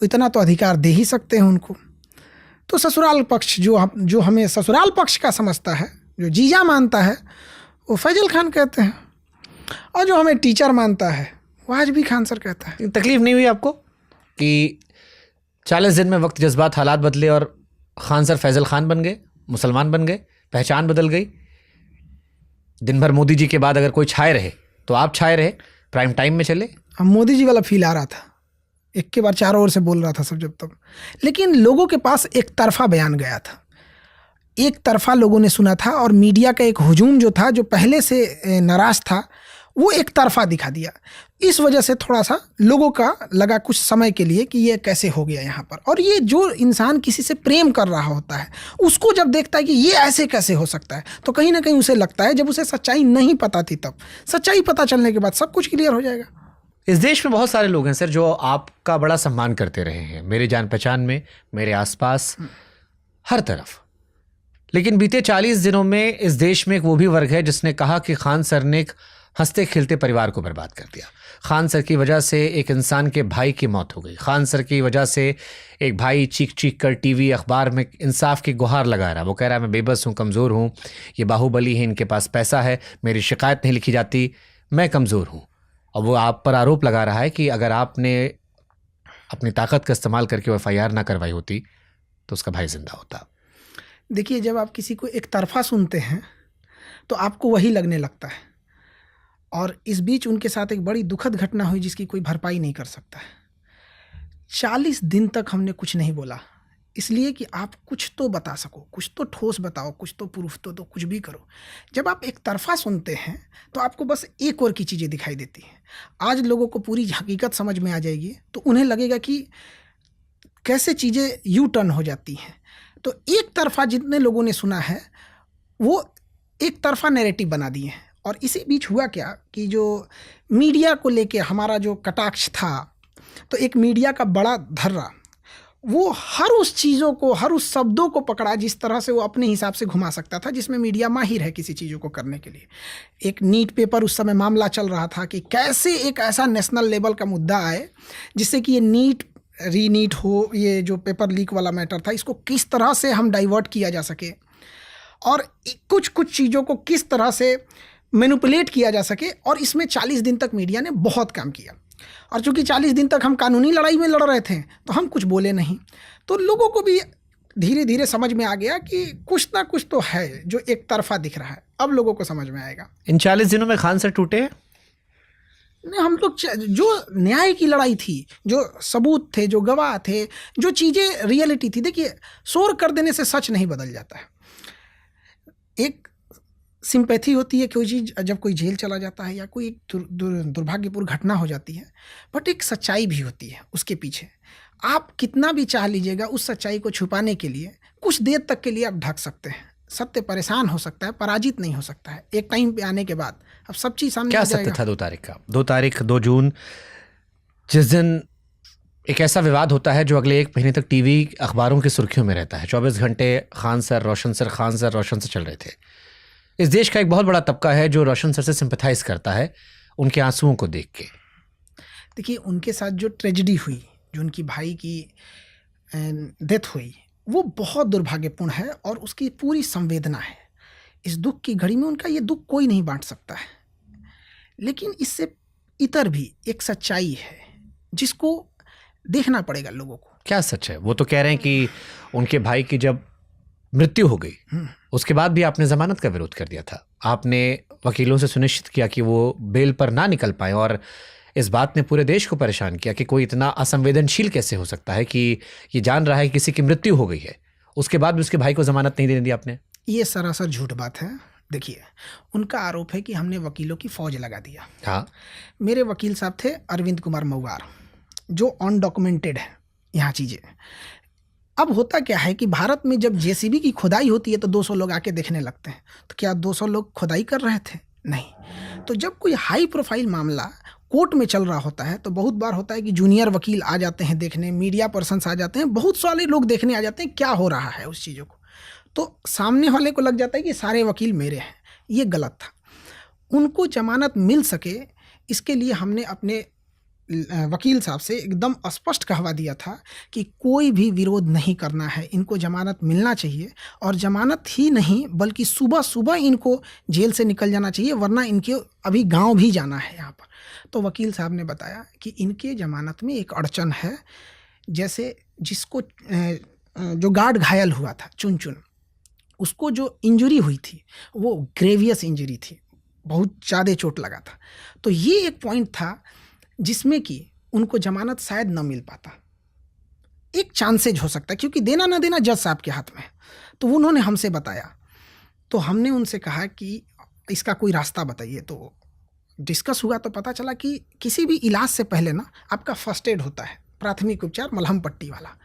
इतना तो अधिकार दे ही सकते हैं उनको। तो ससुराल पक्ष जो हमें ससुराल पक्ष का समझता है, जो जीजा मानता है, वो फैजल खान कहते हैं, और जो हमें टीचर मानता है वो आज भी खान सर कहता है। तकलीफ नहीं हुई आपको कि 40 दिन में वक्त जज्बात हालात बदले और खान सर फैजल खान बन गए, मुसलमान बन गए, पहचान बदल गई? दिन भर मोदी जी के बाद अगर कोई छाए रहे तो आप छाए रहे, प्राइम टाइम में चले। अब मोदी जी वाला फील आ रहा था, एक के बार चारों ओर से बोल रहा था सब जब तक, लेकिन लोगों के पास एक तरफा बयान गया था, एक तरफा लोगों ने सुना था, और मीडिया का एक हुजूम जो था, जो पहले से नाराज था, वो एक तरफा दिखा दिया। इस वजह से थोड़ा सा लोगों का लगा कुछ समय के लिए कि ये कैसे हो गया यहाँ पर। और ये जो इंसान किसी से प्रेम कर रहा होता है, उसको जब देखता है कि ये ऐसे कैसे हो सकता है, तो कहीं ना कहीं उसे लगता है, जब उसे सच्चाई नहीं पता थी तब सच्चाई पता चलने के बाद सब कुछ क्लियर हो जाएगा। इस देश में बहुत सारे लोग हैं सर जो आपका बड़ा सम्मान करते रहे हैं, मेरे जान पहचान में, मेरे आसपास, हर तरफ। लेकिन बीते 40 दिनों में इस देश में एक वो भी वर्ग है जिसने कहा कि खान सर ने एक हंसते खेलते परिवार को बर्बाद कर दिया। खान सर की वजह से एक इंसान के भाई की मौत हो गई। खान सर की वजह से एक भाई चीख चीख कर टीवी अखबार में इंसाफ की गुहार लगा रहा। वो कह रहा है मैं बेबस हूँ, कमज़ोर हूँ, ये बाहुबली है, इनके पास पैसा है, मेरी शिकायत नहीं लिखी जाती, मैं कमज़ोर हूँ। और वो आप पर आरोप लगा रहा है कि अगर आपने अपनी ताकत का इस्तेमाल करके वो FIR ना करवाई होती तो उसका भाई जिंदा होता। देखिए, जब आप किसी को एक तरफा सुनते हैं तो आपको वही लगने लगता है, और इस बीच उनके साथ एक बड़ी दुखद घटना हुई जिसकी कोई भरपाई नहीं कर सकता है। 40 दिन तक हमने कुछ नहीं बोला, इसलिए कि आप कुछ तो बता सको, कुछ तो ठोस बताओ, कुछ तो प्रूफ तो कुछ भी करो। जब आप एक तरफा सुनते हैं तो आपको बस एक और की चीज़ें दिखाई देती हैं। आज लोगों को पूरी हकीकत समझ में आ जाएगी तो उन्हें लगेगा कि कैसे चीज़ें यू टर्न हो जाती हैं। तो एक तरफा जितने लोगों ने सुना है वो एक तरफा नैरेटिव बना दिए हैं। और इसी बीच हुआ क्या कि जो मीडिया को लेके हमारा जो कटाक्ष था, तो एक मीडिया का बड़ा धर्रा वो हर उस चीज़ों को, हर उस शब्दों को पकड़ा जिस तरह से वो अपने हिसाब से घुमा सकता था, जिसमें मीडिया माहिर है किसी चीज़ों को करने के लिए। एक नीट पेपर उस समय मामला चल रहा था कि कैसे एक ऐसा नेशनल लेवल का मुद्दा आए जिससे कि ये नीट रीनीट हो, ये जो पेपर लीक वाला मैटर था, इसको किस तरह से हम डाइवर्ट किया जा सके और कुछ चीज़ों को किस तरह से मैनिपुलेट किया जा सके। और इसमें 40 दिन तक मीडिया ने बहुत काम किया। और चूंकि 40 दिन तक हम कानूनी लड़ाई में लड़ रहे थे तो हम कुछ बोले नहीं, तो लोगों को भी धीरे धीरे समझ में आ गया कि कुछ ना कुछ तो है जो एक तरफा दिख रहा है। अब लोगों को समझ में आएगा। इन 40 दिनों में खान सर टूटे हैं? नहीं, हम लोग जो न्याय की लड़ाई थी, जो सबूत थे, जो गवाह थे, जो चीज़ें रियलिटी थी। देखिए, शोर कर देने से सच नहीं बदल जाता है। एक सिंपैथी होती है कोई चीज़ जब कोई जेल चला जाता है या कोई एक दुर्भाग्यपूर्ण घटना हो जाती है, बट एक सच्चाई भी होती है उसके पीछे। आप कितना भी चाह लीजिएगा उस सच्चाई को छुपाने के लिए कुछ देर तक के लिए आप ढक सकते हैं। सत्य परेशान हो सकता है, पराजित नहीं हो सकता है। एक टाइम पे आने के बाद अब सब चीज़ सामने क्या सत्य था 2 तारीख का? 2 जून, जिस दिन एक ऐसा विवाद होता है जो अगले 1 महीने तक टीवी अखबारों की सुर्खियों में रहता है। 24 घंटे खान सर, रोशन सर, खान सर, रोशन सर चल रहे थे। इस देश का एक बहुत बड़ा तबका है जो रोशन सर से सिंपैथाइज करता है उनके आंसुओं को देख के। देखिए, उनके साथ जो ट्रेजेडी हुई, जो उनकी भाई की डेथ हुई, वो बहुत दुर्भाग्यपूर्ण है और उसकी पूरी संवेदना है। इस दुख की घड़ी में उनका ये दुख कोई नहीं बांट सकता है। लेकिन इससे इतर भी एक सच्चाई है जिसको देखना पड़ेगा लोगों को। क्या सच है? वो तो कह रहे हैं कि उनके भाई की जब मृत्यु हो गई उसके बाद भी आपने जमानत का विरोध कर दिया था। आपने वकीलों से सुनिश्चित किया कि वो बेल पर ना निकल पाए, और इस बात ने पूरे देश को परेशान किया कि कोई इतना असंवेदनशील कैसे हो सकता है कि ये जान रहा है कि किसी की मृत्यु हो गई है, उसके बाद भी उसके भाई को जमानत नहीं देने दी आपने। ये सरासर झूठ बात है। देखिए, उनका आरोप है कि हमने वकीलों की फौज लगा दिया। हाँ, मेरे वकील साहब थे अरविंद कुमार मऊगार, जो अनडॉक्यूमेंटेड है यहाँ चीज़ें। अब होता क्या है कि भारत में जब जेसीबी की खुदाई होती है तो 200 लोग आके देखने लगते हैं। तो क्या 200 लोग खुदाई कर रहे थे? नहीं। तो जब कोई हाई प्रोफाइल मामला कोर्ट में चल रहा होता है तो बहुत बार होता है कि जूनियर वकील आ जाते हैं देखने, मीडिया पर्सन्स आ जाते हैं, बहुत सारे लोग देखने आ जाते हैं क्या हो रहा है उस चीज़ों को। तो सामने वाले को लग जाता है कि सारे वकील मेरे हैं। ये गलत था। उनको जमानत मिल सके इसके लिए हमने अपने वकील साहब से एकदम स्पष्ट कहवा दिया था कि कोई भी विरोध नहीं करना है, इनको जमानत मिलना चाहिए, और जमानत ही नहीं बल्कि सुबह सुबह इनको जेल से निकल जाना चाहिए, वरना इनके अभी गांव भी जाना है यहाँ पर। तो वकील साहब ने बताया कि इनके जमानत में एक अड़चन है, जैसे जिसको जो गार्ड घायल हुआ था चुन चुन, उसको जो इंजरी हुई थी वो ग्रेवियस इंजरी थी, बहुत ज़्यादा चोट लगा था। तो ये एक पॉइंट था जिसमें कि उनको जमानत शायद न मिल पाता, एक चांसेज हो सकता है, क्योंकि देना ना देना जज साहब के हाथ में है। तो उन्होंने हमसे बताया, तो हमने उनसे कहा कि इसका कोई रास्ता बताइए। तो डिस्कस हुआ तो पता चला कि किसी भी इलाज से पहले ना आपका फर्स्ट एड होता है, प्राथमिक उपचार, मलहम पट्टी वाला।